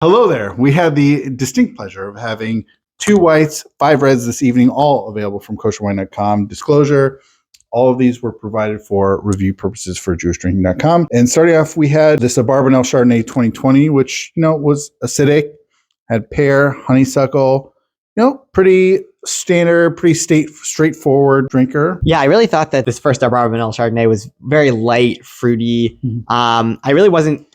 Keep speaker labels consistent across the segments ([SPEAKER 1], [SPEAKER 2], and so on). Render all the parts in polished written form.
[SPEAKER 1] Hello there. We had the distinct pleasure of having 2 whites, 5 reds this evening, all available from kosher-wine.com. Disclosure, all of these were provided for review purposes for jewishdrinking.com. And starting off, we had this Abarbanel Chardonnay 2020, which, was acidic, had pear, honeysuckle, pretty standard, pretty straightforward drinker.
[SPEAKER 2] Yeah, I really thought that this first Abarbanel Chardonnay was very light, fruity. I really wasn't,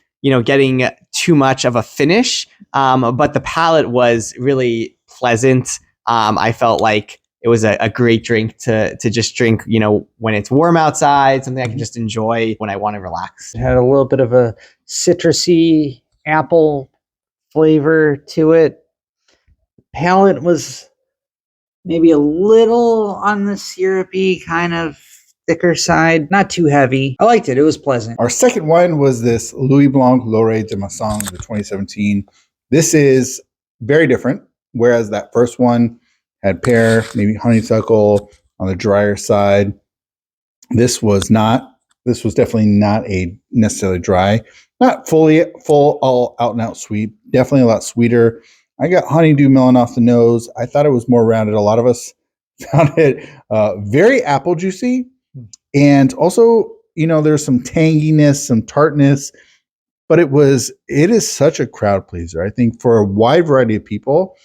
[SPEAKER 2] getting too much of a finish, but the palate was really pleasant. I felt like it was a great drink to just drink, when it's warm outside, something I can just enjoy when I want to relax.
[SPEAKER 3] It had a little bit of a citrusy apple flavor to it. Palate was maybe a little on the syrupy, kind of thicker side, not too heavy. I liked it. It was pleasant.
[SPEAKER 1] Our second wine was this Louis Blanc L'Oreille de Manseng, the 2017. This is very different, whereas that first one had pear, maybe honeysuckle on the drier side. This was definitely not a necessarily dry, not full, all out and out sweet. Definitely a lot sweeter. I got honeydew melon off the nose. I thought it was more rounded. A lot of us found it very apple juicy. And also, there's some tanginess, some tartness, but it is such a crowd pleaser. I think for a wide variety of people,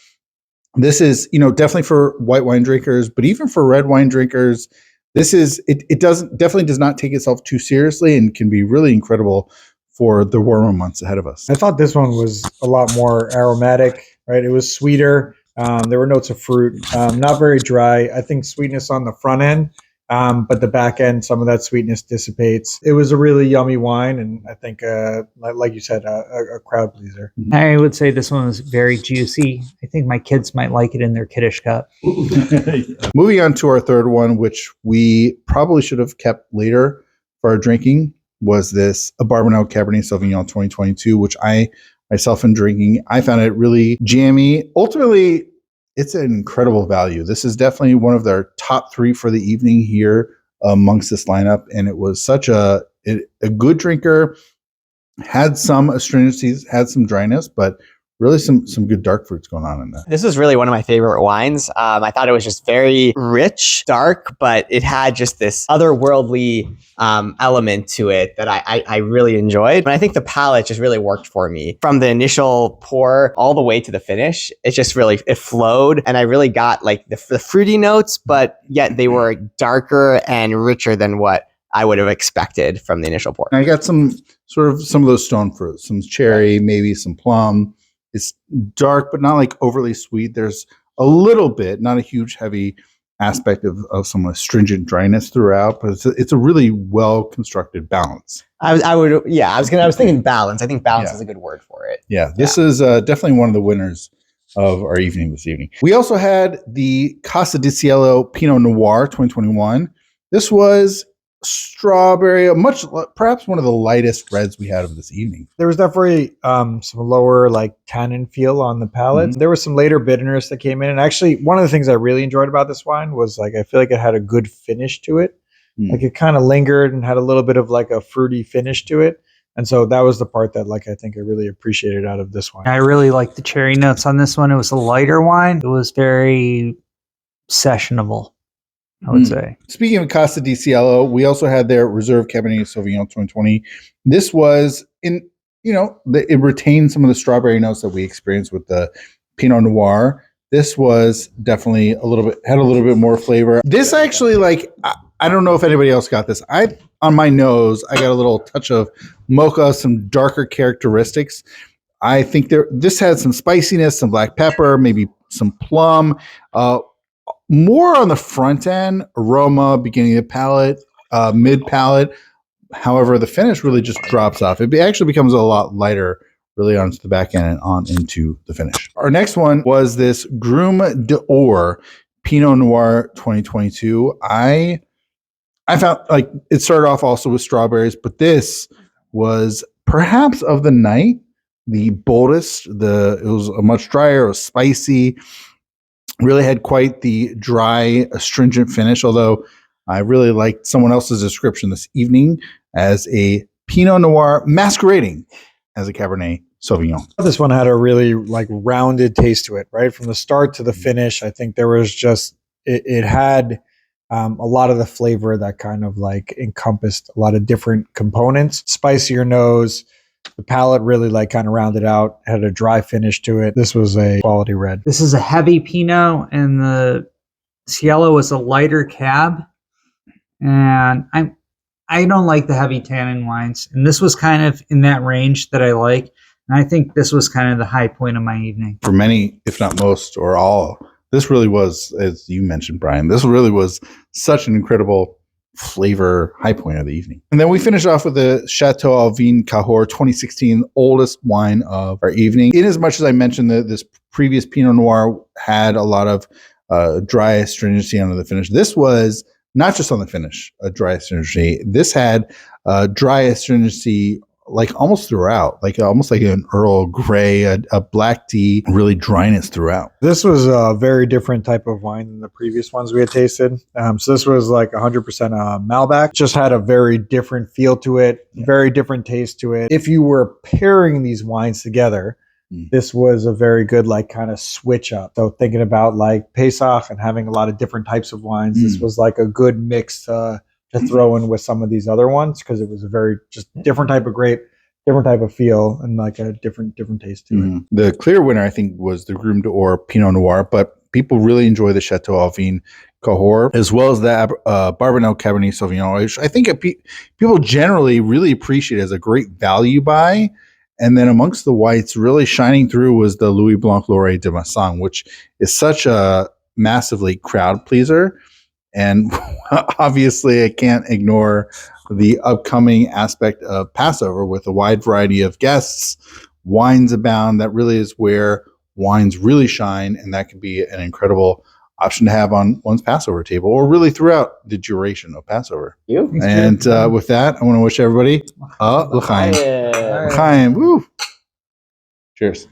[SPEAKER 1] this is, definitely for white wine drinkers, but even for red wine drinkers, it definitely does not take itself too seriously and can be really incredible for the warmer months ahead of us.
[SPEAKER 4] I thought this one was a lot more aromatic, right? It was sweeter. There were notes of fruit, not very dry. I think sweetness on the front end, but the back end, some of that sweetness dissipates. It was a really yummy wine, and I think, like you said, a crowd pleaser.
[SPEAKER 3] I would say this one was very juicy. I think my kids might like it in their kiddish cup.
[SPEAKER 1] Moving on to our third one, which we probably should have kept later for our drinking, was this Abarbanel Cabernet Sauvignon 2022, which I myself am drinking. I found it really jammy. Ultimately, it's an incredible value. This is definitely one of their top 3 for the evening here amongst this lineup. And it was such a good drinker, had some astringencies, had some dryness, but really some good dark fruits going on in there.
[SPEAKER 2] This is really one of my favorite wines. I thought it was just very rich, dark, but it had just this otherworldly element to it that I really enjoyed. And I think the palate just really worked for me. From the initial pour all the way to the finish, it flowed. And I really got like the fruity notes, but yet they were darker and richer than what I would have expected from the initial pour.
[SPEAKER 1] I got some of those stone fruits, some cherry, maybe some plum. It's dark, but not like overly sweet. There's a little bit, not a huge heavy aspect of some astringent dryness throughout, but it's a really well constructed balance.
[SPEAKER 2] I was thinking balance. I think balance is a good word for it.
[SPEAKER 1] Yeah, this is definitely one of the winners of our evening this evening. We also had the Casa di Cielo Pinot Noir 2021. This was strawberry, perhaps one of the lightest reds we had of this evening.
[SPEAKER 4] There was definitely some lower like tannin feel on the palate. There was some later bitterness that came in, and actually one of the things I really enjoyed about this wine was like I feel like it had a good finish to it. Like it kind of lingered and had a little bit of like a fruity finish to it. And so that was the part that like I think I really appreciated out of this wine.
[SPEAKER 3] I really liked the cherry notes on this one. It was a lighter wine. It was very sessionable, I would say.
[SPEAKER 1] Speaking of Casa di Cielo, we also had their Reserve Cabernet Sauvignon 2020. This was it retained some of the strawberry notes that we experienced with the Pinot Noir. This was definitely had a little bit more flavor. This actually, I don't know if anybody else got this. On my nose, I got a little touch of mocha, some darker characteristics. I think this had some spiciness, some black pepper, maybe some plum, more on the front end, aroma, beginning of the palate, mid palate. However, the finish really just drops off. It actually becomes a lot lighter really onto the back end and on into the finish. Our next one was this Grume d'Or Pinot Noir 2022. I found like it started off also with strawberries, but this was perhaps of the night the boldest. It was a much drier, it was spicy, really had quite the dry, astringent finish, although I really liked someone else's description this evening as a Pinot Noir masquerading as a Cabernet Sauvignon.
[SPEAKER 4] This one had a really like rounded taste to it, right? From the start to the finish. I think there was just, it had a lot of the flavor that kind of like encompassed a lot of different components. Spicier nose. The palate really like kind of rounded out, had a dry finish to it. This was a quality red.
[SPEAKER 3] This is a heavy Pinot, and the Cielo is a lighter cab. And I don't like the heavy tannin wines, and this was kind of in that range that I like. And I think this was kind of the high point of my evening.
[SPEAKER 1] For many, if not most or all, this really was, as you mentioned, Brian, this really was such an incredible flavor high point of the evening. And then we finish off with the Château Alvignes Cahors 2016, oldest wine of our evening. In as much as I mentioned that this previous Pinot Noir had a lot of dry astringency under the finish, this was not just on the finish, a dry astringency. This had dry astringency like almost throughout, like almost like an Earl Grey, a black tea, really dryness throughout.
[SPEAKER 4] This was a very different type of wine than the previous ones we had tasted. So this was like 100% Malbec. Just had a very different feel to it, very different taste to it. If you were pairing these wines together, this was a very good like kind of switch up. So thinking about like Pesach and having a lot of different types of wines, this was like a good mix to throw in with some of these other ones, because it was a very just different type of grape, different type of feel, and like a different taste to it.
[SPEAKER 1] The clear winner, I think, was the Grume d'Or Pinot Noir, but people really enjoy the Château Alvignes Cahors, as well as the Abarbanel Cabernet Sauvignon, which I think people generally really appreciate as a great value buy. And then amongst the whites, really shining through was the Louis Blanc Laurier de Manseng, which is such a massively crowd pleaser. And obviously, I can't ignore the upcoming aspect of Passover with a wide variety of guests. Wines abound. That really is where wines really shine, and that can be an incredible option to have on one's Passover table, or really throughout the duration of Passover. And with that, I want to wish everybody l'chaim. L'chaim. Woo! Cheers.